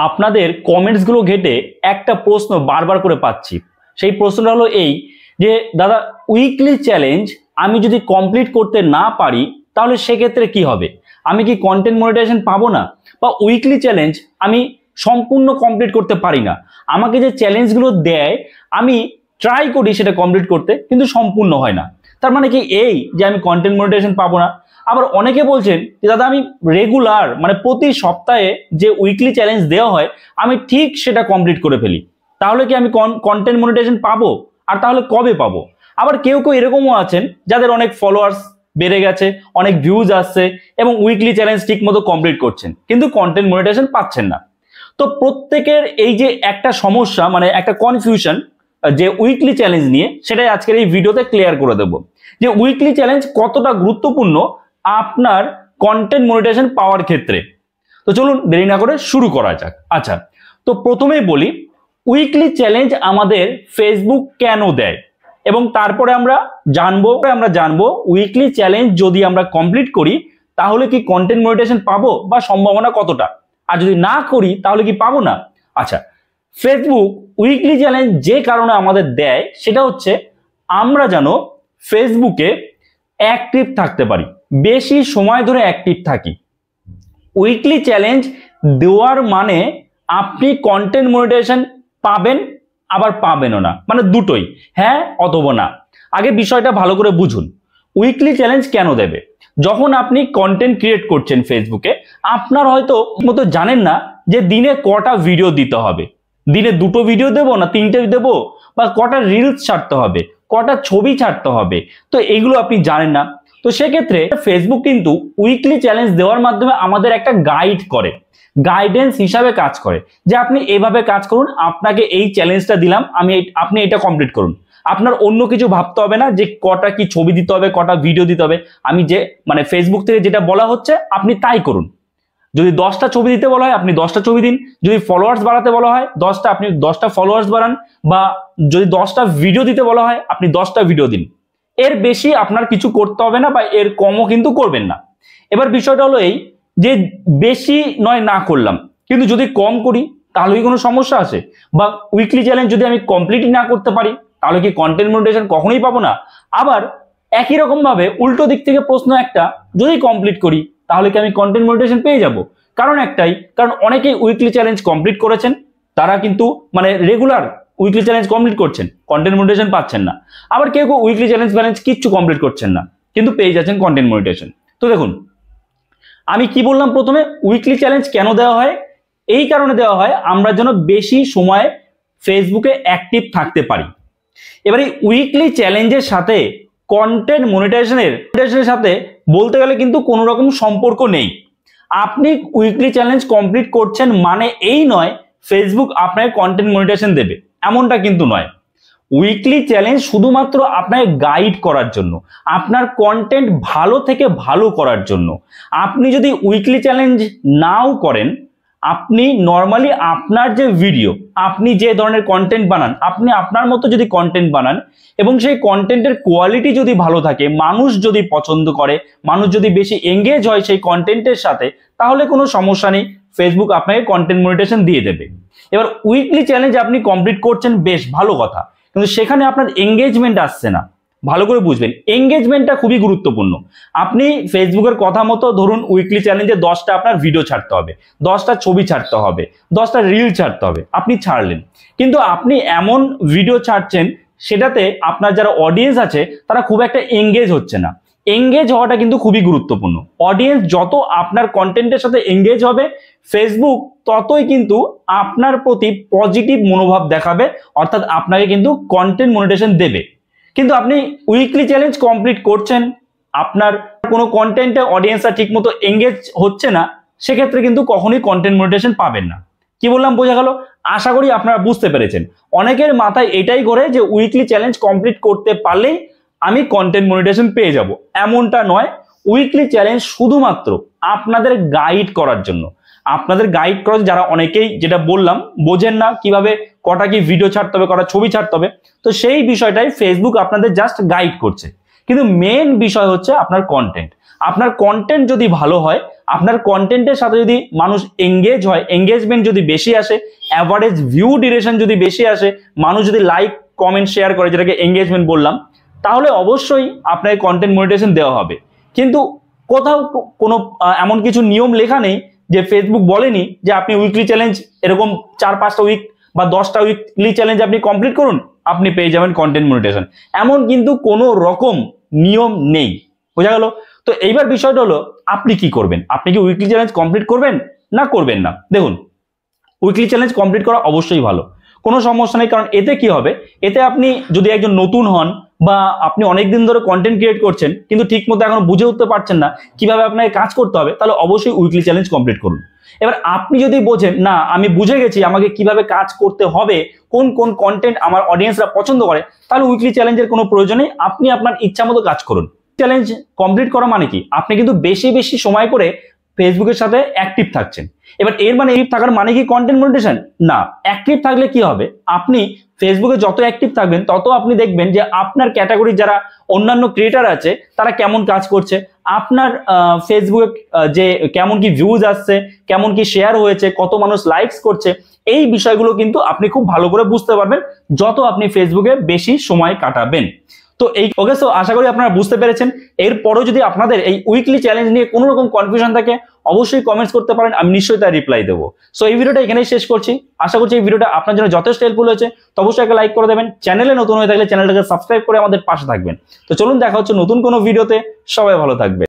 আপনাদের কমেন্টসগুলো ঘেটে একটা প্রশ্ন বারবার করে পাচ্ছি। সেই প্রশ্নটা হলো এই যে দাদা, উইকলি চ্যালেঞ্জ আমি যদি কমপ্লিট করতে না পারি তাহলে সেক্ষেত্রে কি হবে? আমি কি কন্টেন্ট মনিটাইজেশন পাবো না? বা উইকলি চ্যালেঞ্জ আমি সম্পূর্ণ কমপ্লিট করতে পারি না, আমাকে যে চ্যালেঞ্জগুলো দেয় আমি ট্রাই করি সেটা কমপ্লিট করতে, কিন্তু সম্পূর্ণ হয় না। তার মানে কি এই যে আমি কন্টেন্ট মনিটাইজেশন পাবো না? আবার অনেকে বলছেন যে দাদা, আমি রেগুলার মানে প্রতি সপ্তাহে যে উইকলি চ্যালেঞ্জ দেওয়া হয় আমি ঠিক সেটা কমপ্লিট করে ফেলি, তাহলে কি আমি কন্টেন্ট মনিটাইজেশন পাবো? আর তাহলে কবে পাবো? আবার কেউ কেউ এরকমও আছেন যাদের অনেক ফলোয়ার্স বেড়ে গেছে, অনেক ভিউজ আসছে এবং উইকলি চ্যালেঞ্জ ঠিক মতো কমপ্লিট করছেন, কিন্তু কন্টেন্ট মনিটাইজেশন পাচ্ছেন না। তো প্রত্যেকের এই যে একটা সমস্যা, মানে একটা কনফিউশন যে উইকলি চ্যালেঞ্জ নিয়ে, সেটাই আজকের এই ভিডিওতে ক্লিয়ার করে দেব যে উইকলি চ্যালেঞ্জ কতটা গুরুত্বপূর্ণ আপনার কন্টেন্ট মনিটাইজেশন পাওয়ার ক্ষেত্রে। তো চলুন দেরি না করে শুরু করা যাক। আচ্ছা, তো প্রথমেই বলি উইকলি চ্যালেঞ্জ আমাদের ফেসবুক কেন দেয়, এবং তারপরে আমরা জানবো উইকলি চ্যালেঞ্জ যদি আমরা কমপ্লিট করি তাহলে কি কন্টেন্ট মনিটাইজেশন পাবো বা সম্ভাবনা কতটা, আর যদি না করি তাহলে কি পাবো না। আচ্ছা, ফেসবুক উইকলি চ্যালেঞ্জ যে কারণে আমাদের দেয় সেটা হচ্ছে আমরা যেন ফেসবুকে অ্যাক্টিভ থাকতে পারি, বেশি সময় ধরে অ্যাক্টিভ থাকি। উইকলি চ্যালেঞ্জ দেওয়ার মানে আপনি কন্টেন্ট মনিটাইজেশন পাবেন আবার পাবেনও না, মানে দুটোই, হ্যাঁ অথবা না। আগে বিষয়টা ভালো করে বুঝুন, উইকলি চ্যালেঞ্জ কেন দেবে? যখন আপনি কন্টেন্ট ক্রিয়েট করছেন ফেসবুকে, আপনার হয়তো মতো জানেন না যে দিনে কটা ভিডিও দিতে হবে, দিনে 2টো ভিডিও দেবো না 3টে দেবো, বা কটা রিলস ছাড়তে হবে, কটা ছবি ছাড়তে হবে, তো এইগুলো আপনি জানেন না। তো সেক্ষেত্রে ফেসবুক কিন্তু উইকলি চ্যালেঞ্জ দেওয়ার মাধ্যমে আমাদের একটা গাইড করে, গাইডেন্স হিসাবে কাজ করে, যে আপনি এভাবে কাজ করুন, আপনাকে এই চ্যালেঞ্জটা দিলাম, আপনি এটা কমপ্লিট করুন। আপনার অন্য কিছু ভাবতে হবে না যে কটা কি ছবি দিতে হবে, কটা ভিডিও দিতে হবে। আমি যে মানে ফেসবুক থেকে যেটা বলা হচ্ছে আপনি তাই করুন। যদি 10টা ছবি দিতে বলা হয় আপনি 10টা ছবি দিন, যদি ফলোয়ার্স বাড়াতে বলা হয় 10টা, আপনি 10টা ফলোয়ার্স বাড়ান, বা যদি 10টা ভিডিও দিতে বলা হয় আপনি 10টা ভিডিও দিন। এর বেশি আপনার কিছু করতে হবে না, বা এর কমও কিন্তু করবেন না। এবার বিষয়টা হলো এই যে বেশি নয় না করলাম, কিন্তু যদি কম করি তাহলে কি কোনো সমস্যা আছে? বা উইকলি চ্যালেঞ্জ যদি আমি কমপ্লিটই না করতে পারি তাহলে কি কন্টেন্ট মনিটাইজেশন কখনোই পাবো না? আবার একই রকম ভাবে উল্টো দিক থেকে প্রশ্ন একটা, যদি কমপ্লিট করি তাহলে কি আমি কন্টেন্ট মনিটাইজেশন পেয়ে যাব? কারণ একটাই, কারণ অনেকেই উইকলি চ্যালেঞ্জ কমপ্লিট করেছেন, তারা কিন্তু মানে রেগুলার উইকলি চ্যালেঞ্জ কমপ্লিট করছেন, কন্টেন্ট মনিটাইজেশন পাচ্ছেন না। আবার কেউ কেউ উইকলি চ্যালেঞ্জ কিচ্ছু কমপ্লিট করছেন না, কিন্তু পেয়ে যাচ্ছেন কন্টেন্ট মনিটাইজেশন। তো দেখুন, আমি কি বললাম প্রথমে, উইকলি চ্যালেঞ্জ কেন দেওয়া হয়? এই কারণে দেওয়া হয় আমরা যেন বেশি সময় ফেসবুকে অ্যাক্টিভ থাকতে পারি। এবারে উইকলি চ্যালেঞ্জের সাথে কন্টেন্ট মনিটাইজেশনের সাথে বলতে গেলে কিন্তু কোনো রকম সম্পর্ক নেই। আপনি উইকলি চ্যালেঞ্জ কমপ্লিট করছেন মানে এই নয় ফেসবুক আপনাকে কন্টেন্ট মনিটাইজেশন দেবে, এমনটা কিন্তু নয়। উইকলি চ্যালেঞ্জ শুধুমাত্র আপনাকে গাইড করার জন্য, আপনার কন্টেন্ট ভালো থেকে ভালো করার জন্য। আপনি যদি উইকলি চ্যালেঞ্জ নাও করেন, আপনি নর্মালি আপনার যে ভিডিও, আপনি যে ধরনের কন্টেন্ট বানান, আপনি আপনার মতো যদি কন্টেন্ট বানান এবং সেই কন্টেন্টের কোয়ালিটি যদি ভালো থাকে, মানুষ যদি পছন্দ করে, মানুষ যদি বেশি এঙ্গেজ হয় সেই কন্টেন্টের সাথে, তাহলে কোনো সমস্যা নেই, ফেসবুক আপনাকে কন্টেন্ট মনিটাইজেশন দিয়ে দেবে। এবার উইকলি চ্যালেঞ্জ আপনি কমপ্লিট করছেন, বেশ ভালো কথা, কিন্তু সেখানে আপনার এঙ্গেজমেন্ট আসছে না। ভালো করে বুঝবেন, এঙ্গেজমেন্টটা খুবই গুরুত্বপূর্ণ। আপনি ফেসবুকের কথা মতো ধরুন উইকলি চ্যালেঞ্জে 10টা আপনার ভিডিও ছাড়তে হবে, 10টা ছবি ছাড়তে হবে, 10টা রিল ছাড়তে হবে, আপনি ছাড়লেন, কিন্তু আপনি এমন ভিডিও ছাড়ছেন সেটাতে আপনার যারা অডিয়েন্স আছে তারা খুব একটা এঙ্গেজ হচ্ছে না। এঙ্গেজ হওয়াটা কিন্তু খুবই গুরুত্বপূর্ণ। অডিয়েন্স যত আপনার কন্টেন্টের সাথে এঙ্গেজ হবে, ফেসবুক ততই কিন্তু আপনার প্রতি পজিটিভ মনোভাব দেখাবে, অর্থাৎ আপনাকে কিন্তু কন্টেন্ট মনিটাইজেশন দেবে। কিন্তু আপনি উইকলি চ্যালেঞ্জ কমপ্লিট করছেন, আপনার কোনো কন্টেন্টে অডিয়েন্সরা ঠিকমতো এঙ্গেজ হচ্ছে না, সেক্ষেত্রে কিন্তু কখনোই কন্টেন্ট মনিটাইজেশন পাবেন না। কি বললাম বোঝা গেল? আশা করি আপনারা বুঝতে পেরেছেন। অনেকের মাথায় এটাই ঘোরে যে উইকলি চ্যালেঞ্জ কমপ্লিট করতে পারলেই আমি কন্টেন্ট মনিটাইজেশন পেয়ে যাব, এমনটা নয়। উইকলি চ্যালেঞ্জ শুধুমাত্র আপনাদের গাইড করার জন্য, আপনাদের গাইড করা, যারা অনেকেই যেটা বললাম বোঝেন না কিভাবে কটা কি ভিডিও ছাড়তে হবে, কটা ছবি ছাড়তে হবে, তো সেই বিষয়টাই ফেসবুক আপনাদের জাস্ট গাইড করছে। কিন্তু মেন বিষয় হচ্ছে আপনার কন্টেন্ট। আপনার কন্টেন্ট যদি ভালো হয়, আপনার কন্টেন্টের সাথে যদি মানুষ এঙ্গেজ হয়, এঙ্গেজমেন্ট যদি বেশি আসে, অ্যাভারেজ ভিউ ডিউরেশন যদি বেশি আসে, মানুষ যদি লাইক কমেন্ট শেয়ার করে, যেটাকে এঙ্গেজমেন্ট বললাম, তাহলে অবশ্যই আপনাকে কন্টেন্ট মনিটাইজেশন দেওয়া হবে। কিন্তু কোথাও কোনো এমন কিছু নিয়ম লেখা নেই যে ফেসবুক বলেনি যে আপনি উইকলি চ্যালেঞ্জ এরকম 4-5টা উইক বা 10টা উইকলি চ্যালেঞ্জ আপনি কমপ্লিট করুন, আপনি পেয়ে যাবেন কন্টেন্ট মনিটাইজেশন। এমন কিন্তু কোনো রকম নিয়ম নেই, বোঝা গেল? তো এইবার বিষয়টা হলো আপনি কি করবেন, আপনি কি উইকলি চ্যালেঞ্জ কমপ্লিট করবেন না করবেন না? দেখুন, উইকলি চ্যালেঞ্জ কমপ্লিট করা অবশ্যই ভালো, কোনো সমস্যা নেই। কারণ এতে কি হবে, এতে আপনি যদি একজন নতুন হন বা আপনি অনেকদিন ধরে কন্টেন্ট ক্রিয়েট করছেন কিন্তু ঠিক মতো এখন বুঝে উঠতে পারছেন না কিভাবে আপনাকে কাজ করতে হবে, তাহলে অবশ্যই উইকলি চ্যালেঞ্জ কমপ্লিট করুন। এবার আপনি যদি বোঝেন না আমি বুঝে গেছি আমাকে কিভাবে কাজ করতে হবে, কোন কোন কন্টেন্ট আমার অডিয়েন্সরা পছন্দ করে, তাহলে উইকলি চ্যালেঞ্জের কোনো প্রয়োজন নেই, আপনি আপনার ইচ্ছা মতো কাজ করুন। চ্যালেঞ্জ কমপ্লিট করা মানে কি, আপনি কিন্তু বেশি বেশি সময় করে ফেসবুকের সাথে অ্যাক্টিভ থাকছেন। এবার এর মানে অ্যাক্টিভ থাকার মানে কি কন্টেন্ট মনিটাইজেশন? না। অ্যাক্টিভ থাকলে কি হবে, আপনি ফেসবুকে যত অ্যাক্টিভ থাকবেন তত আপনি দেখবেন যে আপনার ক্যাটাগরি যারা অন্যান্য ক্রিয়েটার আছে তারা কেমন কাজ করছে, আপনার ফেসবুকে যে কেমন কি ভিউজ আসছে, কেমন কি শেয়ার হয়েছে, কত মানুষ লাইকস করছে, এই বিষয়গুলো কিন্তু আপনি খুব ভালো করে বুঝতে পারবেন যত আপনি ফেসবুকে বেশি সময় কাটাবেন। তো এই ওকে, সো আশা করি আপনারা বুঝতে পেরেছেন। এরপরও যদি আপনাদের এই উইকলি চ্যালেঞ্জ নিয়ে কোনো রকম কনফিউশন থাকে অবশ্যই কমেন্টস করতে পারেন, আমি নিশ্চয়ই তার রিপ্লাই দেবো। সো এই ভিডিওটা এখানেই শেষ করছি। আশা করছি এই ভিডিওটা আপনার জন্য যথেষ্ট হেল্পফুল হয়েছে। তো অবশ্যই একটা লাইক করে দেবেন, চ্যানেলে নতুন হয়ে থাকলে চ্যানেলটাকে সাবস্ক্রাইব করে আমাদের পাশে থাকবেন। তো চলুন দেখা হচ্ছে নতুন কোনো ভিডিওতে, সবাই ভালো থাকবেন।